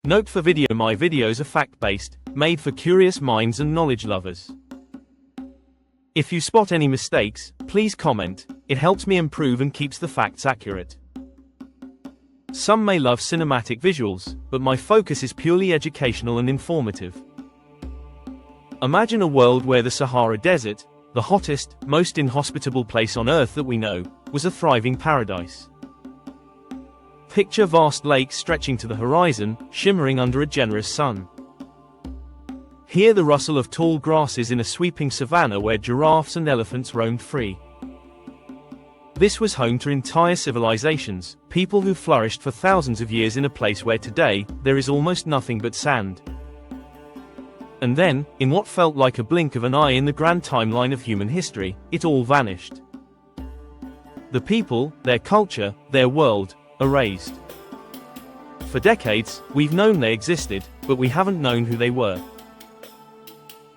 Note for video: my videos are fact-based, made for curious minds and knowledge lovers. If you spot any mistakes, please comment, it helps me improve and keeps the facts accurate. Some may love cinematic visuals, but my focus is purely educational and informative. Imagine a world where the Sahara Desert, the hottest, most inhospitable place on Earth that we know, was a thriving paradise. Picture vast lakes stretching to the horizon, shimmering under a generous sun. Hear the rustle of tall grasses in a sweeping savanna where giraffes and elephants roamed free. This was home to entire civilizations, people who flourished for thousands of years in a place where today, there is almost nothing but sand. And then, in what felt like a blink of an eye in the grand timeline of human history, it all vanished. The people, their culture, their world, erased. For decades, we've known they existed, but we haven't known who they were.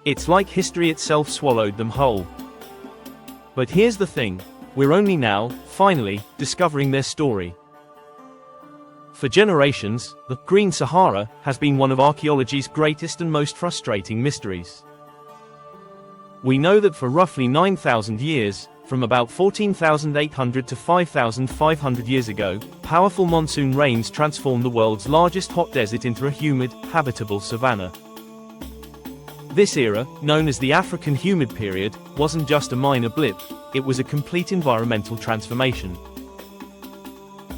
It's like history itself swallowed them whole. But here's the thing, we're only now, finally, discovering their story. For generations, the Green Sahara has been one of archaeology's greatest and most frustrating mysteries. We know that for roughly 9,000 years, from about 14,800 to 5,500 years ago, powerful monsoon rains transformed the world's largest hot desert into a humid, habitable savanna. This era, known as the African Humid period, wasn't just a minor blip, it was a complete environmental transformation.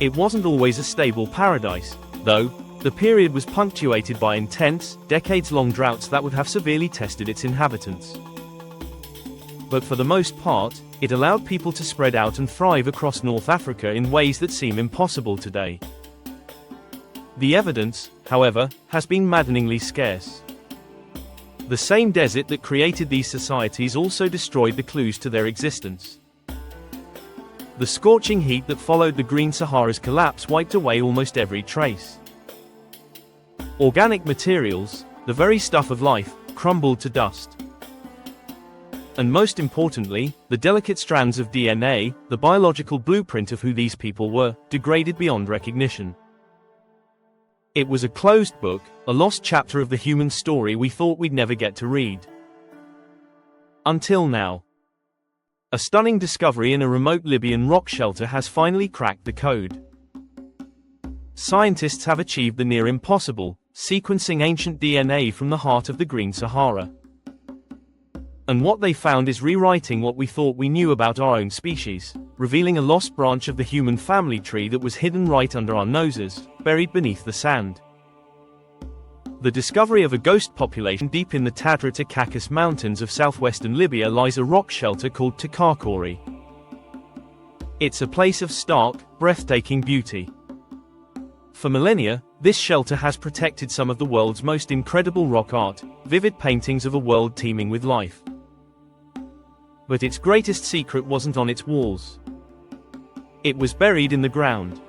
It wasn't always a stable paradise, though. The period was punctuated by intense, decades-long droughts that would have severely tested its inhabitants. But for the most part, it allowed people to spread out and thrive across North Africa in ways that seem impossible today. The evidence, however, has been maddeningly scarce. The same desert that created these societies also destroyed the clues to their existence. The scorching heat that followed the Green Sahara's collapse wiped away almost every trace. Organic materials, the very stuff of life, crumbled to dust. And most importantly, the delicate strands of DNA, the biological blueprint of who these people were, degraded beyond recognition. It was a closed book, a lost chapter of the human story we thought we'd never get to read. Until now. A stunning discovery in a remote Libyan rock shelter has finally cracked the code. Scientists have achieved the near impossible, sequencing ancient DNA from the heart of the Green Sahara. And what they found is rewriting what we thought we knew about our own species, revealing a lost branch of the human family tree that was hidden right under our noses, buried beneath the sand. The discovery of a ghost population deep in the Tadra Takakis mountains of southwestern Libya lies a rock shelter called Takakori. It's a place of stark, breathtaking beauty. For millennia, this shelter has protected some of the world's most incredible rock art, vivid paintings of a world teeming with life. But its greatest secret wasn't on its walls. It was buried in the ground.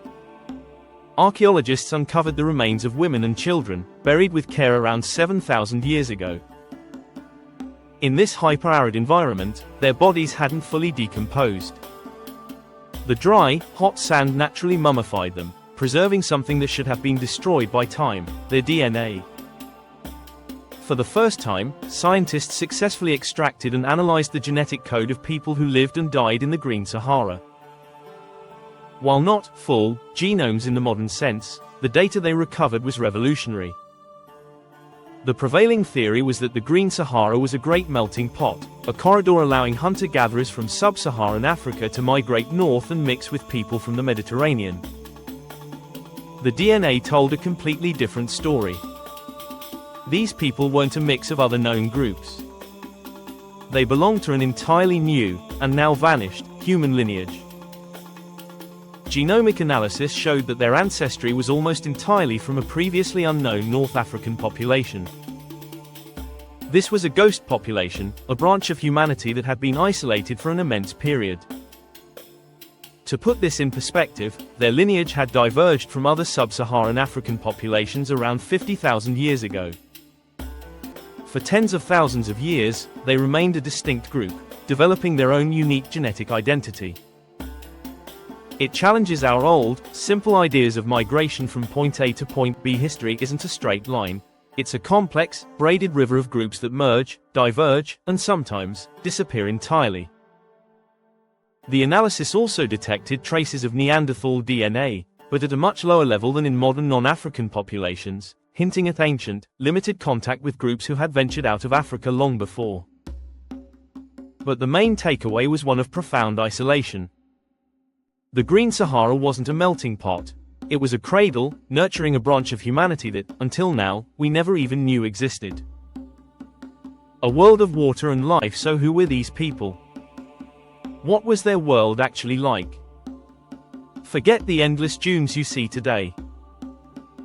Archaeologists uncovered the remains of women and children, buried with care around 7,000 years ago. In this hyper-arid environment, their bodies hadn't fully decomposed. The dry, hot sand naturally mummified them, preserving something that should have been destroyed by time, their DNA. For the first time, scientists successfully extracted and analyzed the genetic code of people who lived and died in the Green Sahara. While not full genomes in the modern sense, the data they recovered was revolutionary. The prevailing theory was that the Green Sahara was a great melting pot, a corridor allowing hunter-gatherers from sub-Saharan Africa to migrate north and mix with people from the Mediterranean. The DNA told a completely different story. These people weren't a mix of other known groups. They belonged to an entirely new, and now vanished, human lineage. Genomic analysis showed that their ancestry was almost entirely from a previously unknown North African population. This was a ghost population, a branch of humanity that had been isolated for an immense period. To put this in perspective, their lineage had diverged from other sub-Saharan African populations around 50,000 years ago. For tens of thousands of years, they remained a distinct group, developing their own unique genetic identity. It challenges our old, simple ideas of migration from point A to point B. History isn't a straight line. It's a complex, braided river of groups that merge, diverge, and sometimes disappear entirely. The analysis also detected traces of Neanderthal DNA, but at a much lower level than in modern non-African populations, hinting at ancient, limited contact with groups who had ventured out of Africa long before. But the main takeaway was one of profound isolation. The Green Sahara wasn't a melting pot. It was a cradle, nurturing a branch of humanity that, until now, we never even knew existed. A world of water and life. So who were these people? What was their world actually like? Forget the endless dunes you see today.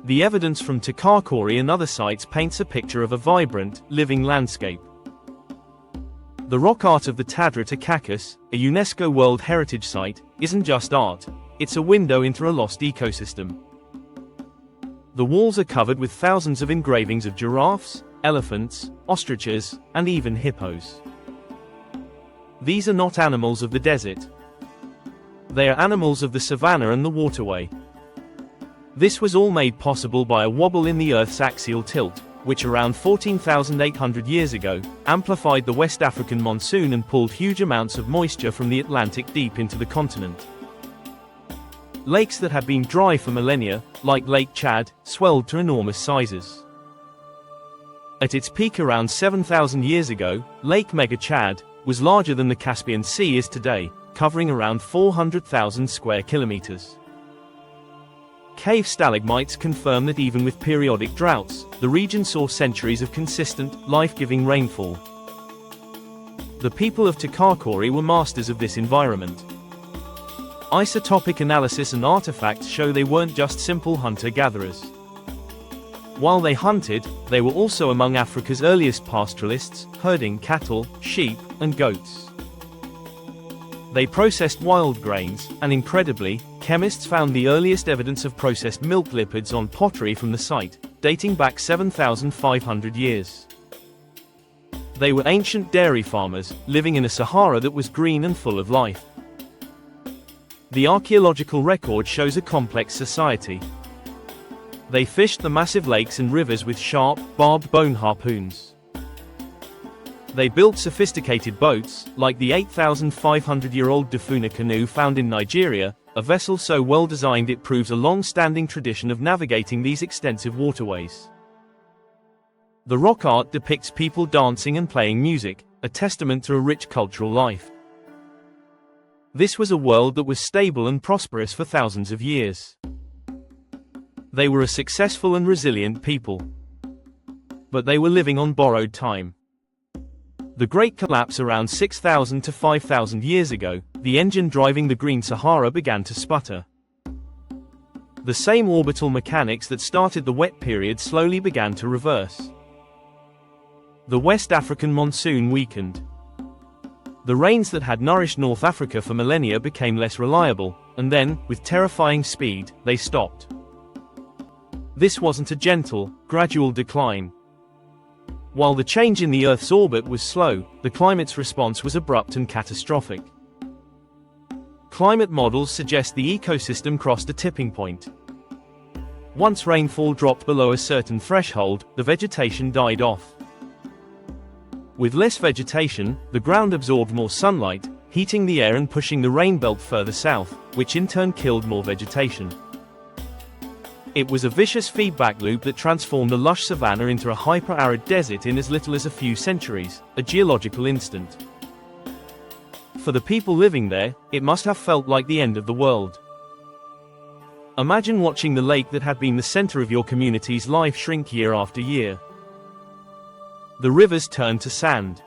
The evidence from Takakori and other sites paints a picture of a vibrant, living landscape. The rock art of the Tadra Takakis, a UNESCO World Heritage Site, isn't just art, it's a window into a lost ecosystem. The walls are covered with thousands of engravings of giraffes, elephants, ostriches, and even hippos. These are not animals of the desert. They are animals of the savanna and the waterway. This was all made possible by a wobble in the Earth's axial tilt, which around 14,800 years ago, amplified the West African monsoon and pulled huge amounts of moisture from the Atlantic deep into the continent. Lakes that had been dry for millennia, like Lake Chad, swelled to enormous sizes. At its peak around 7,000 years ago, Lake Mega Chad was larger than the Caspian Sea is today, covering around 400,000 square kilometers. Cave stalagmites confirm that even with periodic droughts, the region saw centuries of consistent, life-giving rainfall. The people of Takakori were masters of this environment. Isotopic analysis and artifacts show they weren't just simple hunter-gatherers. While they hunted, they were also among Africa's earliest pastoralists, herding cattle, sheep, and goats. They processed wild grains, and incredibly, chemists found the earliest evidence of processed milk lipids on pottery from the site, dating back 7,500 years. They were ancient dairy farmers, living in a Sahara that was green and full of life. The archaeological record shows a complex society. They fished the massive lakes and rivers with sharp, barbed bone harpoons. They built sophisticated boats, like the 8,500-year-old Dafuna canoe found in Nigeria, a vessel so well designed it proves a long-standing tradition of navigating these extensive waterways. The rock art depicts people dancing and playing music, a testament to a rich cultural life. This was a world that was stable and prosperous for thousands of years. They were a successful and resilient people. But they were living on borrowed time. The Great Collapse around 6,000 to 5,000 years ago, the engine driving the Green Sahara began to sputter. The same orbital mechanics that started the wet period slowly began to reverse. The West African monsoon weakened. The rains that had nourished North Africa for millennia became less reliable, and then, with terrifying speed, they stopped. This wasn't a gentle, gradual decline. While the change in the Earth's orbit was slow, the climate's response was abrupt and catastrophic. Climate models suggest the ecosystem crossed a tipping point. Once rainfall dropped below a certain threshold, the vegetation died off. With less vegetation, the ground absorbed more sunlight, heating the air and pushing the rain belt further south, which in turn killed more vegetation. It was a vicious feedback loop that transformed the lush savanna into a hyper-arid desert in as little as a few centuries, a geological instant. For the people living there, it must have felt like the end of the world. Imagine watching the lake that had been the center of your community's life shrink year after year. The rivers turn to sand.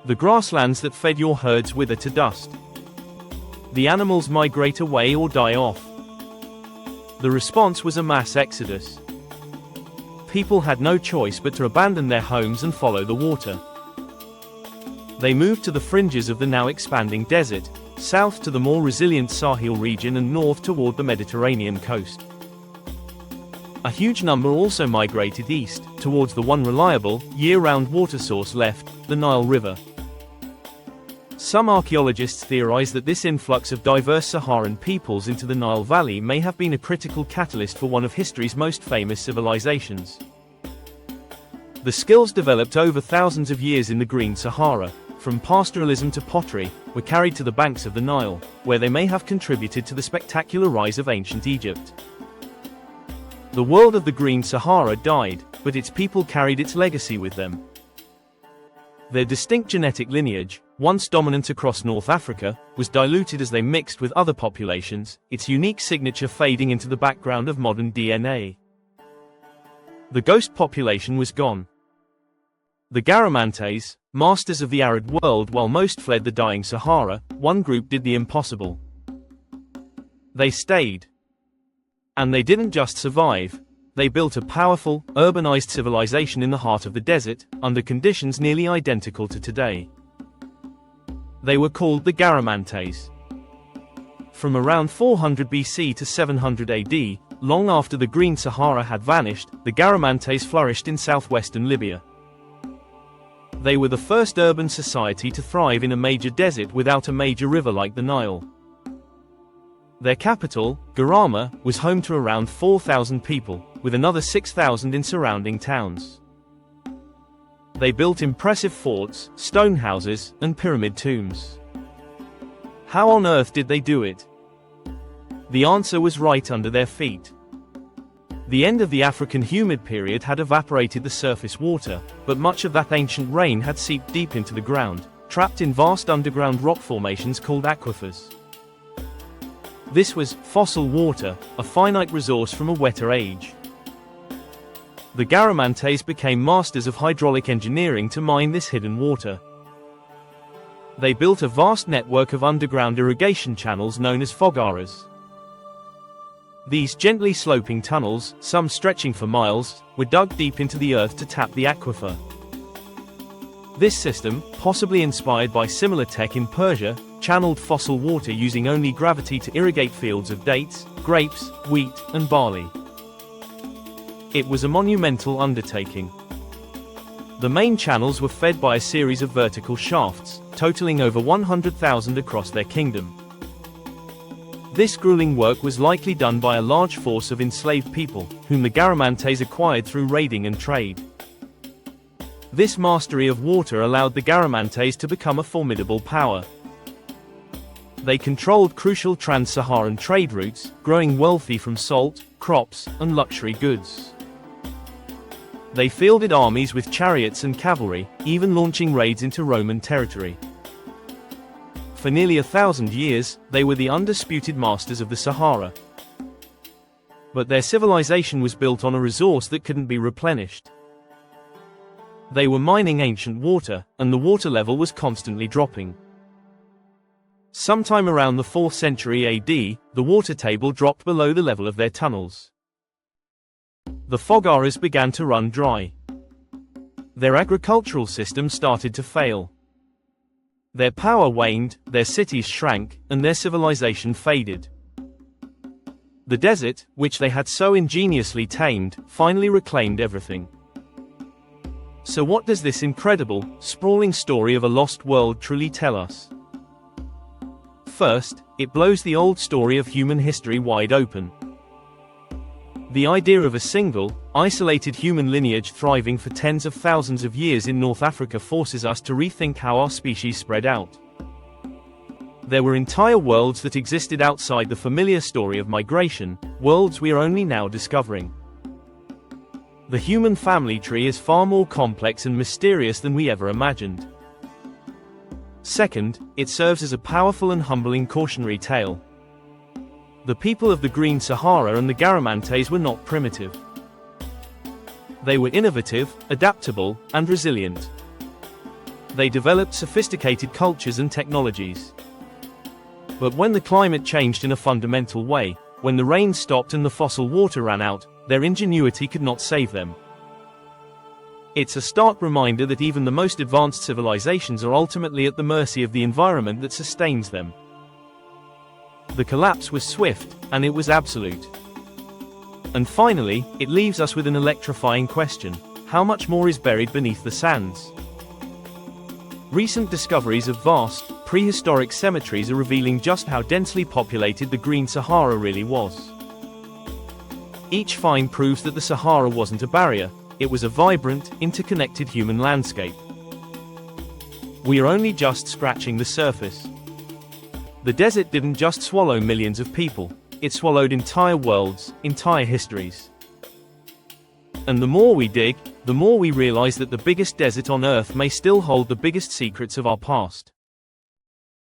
The grasslands that fed your herds wither to dust. The animals migrate away or die off. The response was a mass exodus. People had no choice but to abandon their homes and follow the water. They moved to the fringes of the now expanding desert, south to the more resilient Sahel region and north toward the Mediterranean coast. A huge number also migrated east, towards the one reliable, year-round water source left, the Nile River. Some archaeologists theorize that this influx of diverse Saharan peoples into the Nile Valley may have been a critical catalyst for one of history's most famous civilizations. The skills developed over thousands of years in the Green Sahara, from pastoralism to pottery, were carried to the banks of the Nile, where they may have contributed to the spectacular rise of ancient Egypt. The world of the Green Sahara died, but its people carried its legacy with them. Their distinct genetic lineage, once dominant across North Africa, was diluted as they mixed with other populations, its unique signature fading into the background of modern DNA. The ghost population was gone. The Garamantes, masters of the arid world while most fled the dying Sahara, one group did the impossible. They stayed. And they didn't just survive. They built a powerful, urbanized civilization in the heart of the desert, under conditions nearly identical to today. They were called the Garamantes. From around 400 BC to 700 AD, long after the Green Sahara had vanished, the Garamantes flourished in southwestern Libya. They were the first urban society to thrive in a major desert without a major river like the Nile. Their capital, Garama, was home to around 4,000 people, with another 6,000 in surrounding towns. They built impressive forts, stone houses, and pyramid tombs. How on earth did they do it? The answer was right under their feet. The end of the African humid period had evaporated the surface water, but much of that ancient rain had seeped deep into the ground, trapped in vast underground rock formations called aquifers. This was fossil water, a finite resource from a wetter age. The Garamantes became masters of hydraulic engineering to mine this hidden water. They built a vast network of underground irrigation channels known as fogaras. These gently sloping tunnels, some stretching for miles, were dug deep into the earth to tap the aquifer. This system, possibly inspired by similar tech in Persia, channeled fossil water using only gravity to irrigate fields of dates, grapes, wheat, and barley. It was a monumental undertaking. The main channels were fed by a series of vertical shafts, totaling over 100,000 across their kingdom. This grueling work was likely done by a large force of enslaved people, whom the Garamantes acquired through raiding and trade. This mastery of water allowed the Garamantes to become a formidable power. They controlled crucial trans-Saharan trade routes, growing wealthy from salt, crops, and luxury goods. They fielded armies with chariots and cavalry, even launching raids into Roman territory. For nearly 1,000 years, they were the undisputed masters of the Sahara. But their civilization was built on a resource that couldn't be replenished. They were mining ancient water, and the water level was constantly dropping. Sometime around the 4th century AD, the water table dropped below the level of their tunnels. The fogaras began to run dry. Their agricultural system started to fail. Their power waned, their cities shrank, and their civilization faded. The desert, which they had so ingeniously tamed, finally reclaimed everything. So what does this incredible, sprawling story of a lost world truly tell us? First, it blows the old story of human history wide open. The idea of a single, isolated human lineage thriving for tens of thousands of years in North Africa forces us to rethink how our species spread out. There were entire worlds that existed outside the familiar story of migration, worlds we are only now discovering. The human family tree is far more complex and mysterious than we ever imagined. Second, it serves as a powerful and humbling cautionary tale. The people of the Green Sahara and the Garamantes were not primitive. They were innovative, adaptable, and resilient. They developed sophisticated cultures and technologies. But when the climate changed in a fundamental way, when the rain stopped and the fossil water ran out, their ingenuity could not save them. It's a stark reminder that even the most advanced civilizations are ultimately at the mercy of the environment that sustains them. The collapse was swift, and it was absolute. And finally, it leaves us with an electrifying question: how much more is buried beneath the sands? Recent discoveries of vast, prehistoric cemeteries are revealing just how densely populated the Green Sahara really was. Each find proves that the Sahara wasn't a barrier, it was a vibrant, interconnected human landscape. We are only just scratching the surface. The desert didn't just swallow millions of people, it swallowed entire worlds, entire histories. And the more we dig, the more we realize that the biggest desert on Earth may still hold the biggest secrets of our past.